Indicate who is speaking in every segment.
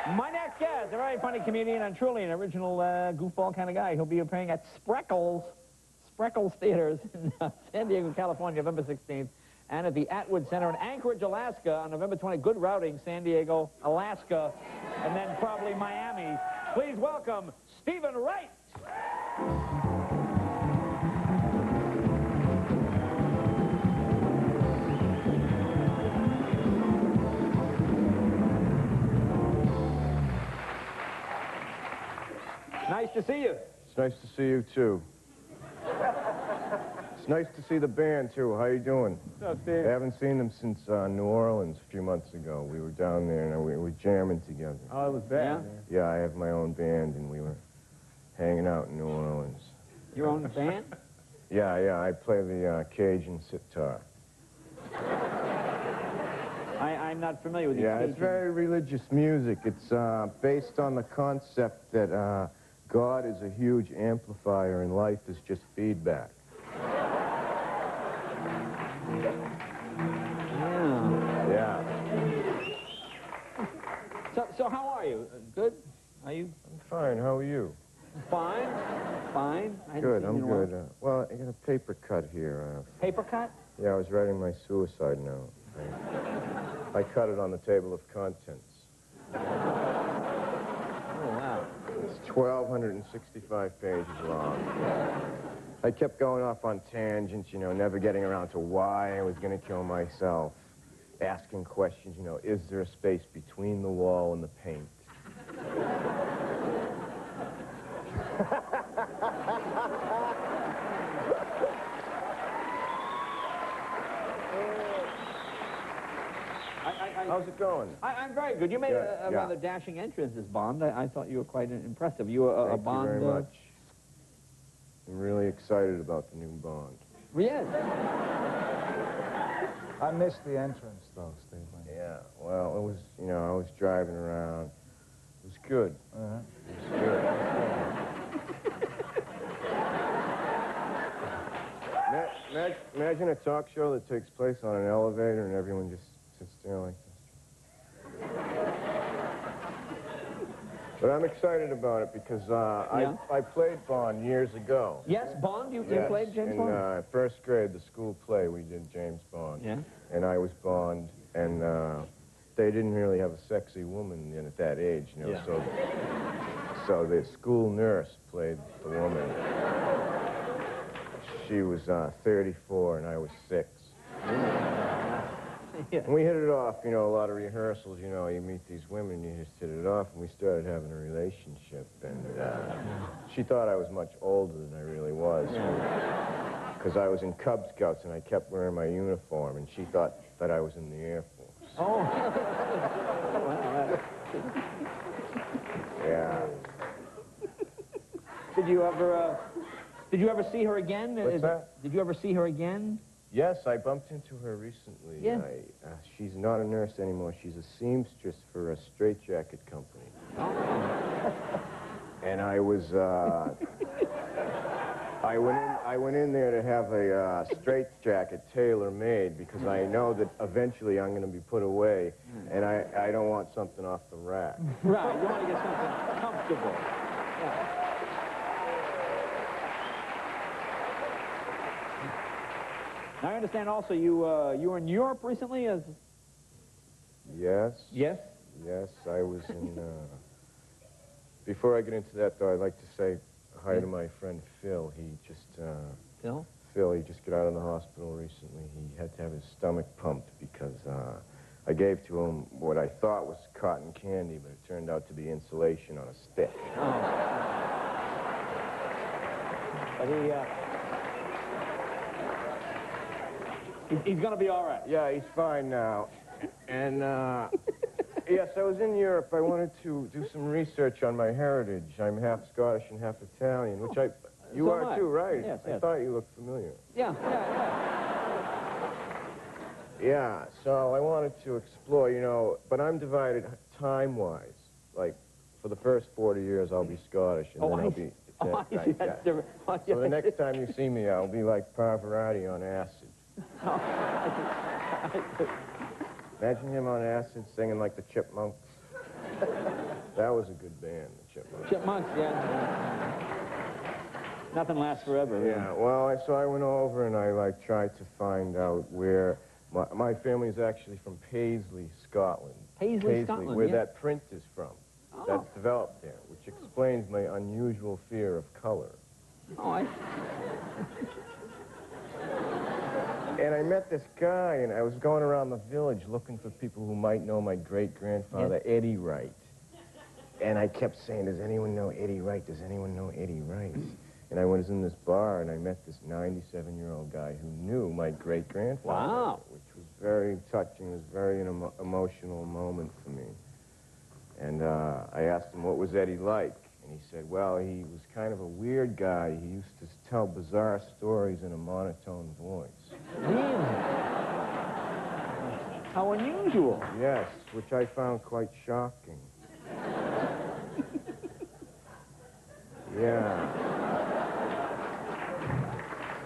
Speaker 1: My next guest, a very funny comedian and truly an original goofball kind of guy. He'll be appearing at Spreckles Theaters in San Diego, California, November 16th, and at the Atwood Center in Anchorage, Alaska on November 20th. Good routing, San Diego, Alaska, and then probably Miami. Please welcome Stephen Wright. Nice to see you.
Speaker 2: It's nice to see you, too. It's nice to see the band, too. How you doing?
Speaker 1: What's up, Steve?
Speaker 2: I haven't seen them since New Orleans a few months ago. We were down there, and we were jamming together.
Speaker 1: Oh, it was bad.
Speaker 2: Yeah, I have my own band, and we were hanging out in New Orleans.
Speaker 1: Your own band?
Speaker 2: Yeah, I play the Cajun sitar.
Speaker 1: I'm not familiar with the
Speaker 2: Yeah,
Speaker 1: Cajun.
Speaker 2: it's very religious music. It's based on the concept that God is a huge amplifier and life is just feedback. Yeah.
Speaker 1: So how are you? Good? Are you?
Speaker 2: I'm fine. How are you?
Speaker 1: Fine. Fine.
Speaker 2: Good, I'm good. Well, I got a paper cut here.
Speaker 1: Paper cut?
Speaker 2: Yeah, I was writing my suicide note. I cut it on the table of contents.
Speaker 1: Oh, wow.
Speaker 2: It's 1,265 pages long. I kept going off on tangents, you know, never getting around to why I was going to kill myself. Asking questions, you know, is there a space between the wall and the paint? How's it going?
Speaker 1: I'm very good. You made a rather dashing entrance as Bond. I thought you were quite impressive. You were a Bond...
Speaker 2: Thank you very much. I'm really excited about the new Bond.
Speaker 1: Yes.
Speaker 3: I missed the entrance, though, Steve.
Speaker 2: Yeah, well, it was, you know, I was driving around. It was good. It was good. Imagine a talk show that takes place on an elevator and everyone just sits there like this. But I'm excited about it because I played Bond years ago.
Speaker 1: Yes, Bond? You played James Bond?
Speaker 2: In first grade, the school play, we did James Bond.
Speaker 1: Yeah.
Speaker 2: And I was Bond, and they didn't really have a sexy woman then at that age, you know,
Speaker 1: yeah.
Speaker 2: so the school nurse played the woman. She was 34 and I was 6.
Speaker 1: Yeah.
Speaker 2: And we hit it off, you know, a lot of rehearsals, you know, you meet these women, you just hit it off, and we started having a relationship, and she thought I was much older than I really was, because I was in Cub Scouts and I kept wearing my uniform, and she thought that I was in the Air Force.
Speaker 1: Oh. Wow.
Speaker 2: Yeah.
Speaker 1: Did you ever see her again?
Speaker 2: What's that?
Speaker 1: Did you ever see her again?
Speaker 2: Yes, I bumped into her recently.
Speaker 1: Yeah.
Speaker 2: She's not a nurse anymore. She's a seamstress for a straitjacket company.
Speaker 1: Oh.
Speaker 2: And I was, I went in there to have a straitjacket tailor-made because I know that eventually I'm going to be put away, and I don't want something off the rack.
Speaker 1: Right, you want to get something comfortable. Yeah. I understand also you were in Europe recently as...
Speaker 2: Yes.
Speaker 1: Yes?
Speaker 2: Yes, I was in... Before I get into that, though, I'd like to say hi to my friend Phil. He just...
Speaker 1: Phil?
Speaker 2: Phil, he just got out of the hospital recently. He had to have his stomach pumped because I gave to him what I thought was cotton candy, but it turned out to be insulation on a stick.
Speaker 1: Oh. But he's going to be all right.
Speaker 2: Yeah, he's fine now. And, yes, I was in Europe. I wanted to do some research on my heritage. I'm half Scottish and half Italian, which you are too, right?
Speaker 1: Yes,
Speaker 2: I thought you looked familiar.
Speaker 1: Yeah.
Speaker 2: Yeah, so I wanted to explore, you know, but I'm divided time-wise. Like, for the first 40 years, I'll be Scottish, and then I'll be...
Speaker 1: That's different.
Speaker 2: So the next time you see me, I'll be like Pavarotti on acid. Imagine him on acid singing like the Chipmunks. was a good band, the Chipmunks.
Speaker 1: Chipmunks, yeah. Nothing lasts forever.
Speaker 2: Yeah, well, so I went over and I, like, tried to find out where... My family is actually from Paisley, Scotland.
Speaker 1: Paisley, Scotland,
Speaker 2: where
Speaker 1: yeah.
Speaker 2: that print is from.
Speaker 1: Oh.
Speaker 2: That's developed there, which explains my unusual fear of color.
Speaker 1: Oh,
Speaker 2: And I met this guy, and I was going around the village looking for people who might know my great-grandfather,
Speaker 1: Yes.
Speaker 2: Eddie Wright. And I kept saying, does anyone know Eddie Wright? Does anyone know Eddie Wright? And I was in this bar, and I met this 97-year-old guy who knew my great-grandfather.
Speaker 1: Wow.
Speaker 2: Which was very touching. It was very an emotional moment for me. And I asked him, what was Eddie like? And he said, well, he was kind of a weird guy. He used to tell bizarre stories in a monotone voice.
Speaker 1: Really? How unusual.
Speaker 2: Yes, which I found quite shocking. Yeah.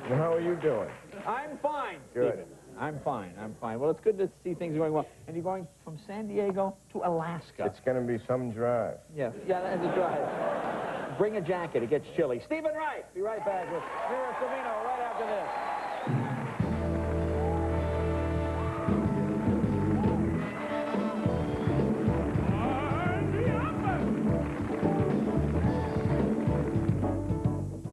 Speaker 2: And how are you doing?
Speaker 1: I'm fine,
Speaker 2: Good.
Speaker 1: Stephen. I'm fine. Well, it's good to see things going well. And you're going from San Diego to Alaska.
Speaker 2: It's going to be some drive.
Speaker 1: Yeah, that's a drive. Bring a jacket. It gets chilly. Stephen Wright. Be right back with Mira Savino right after this.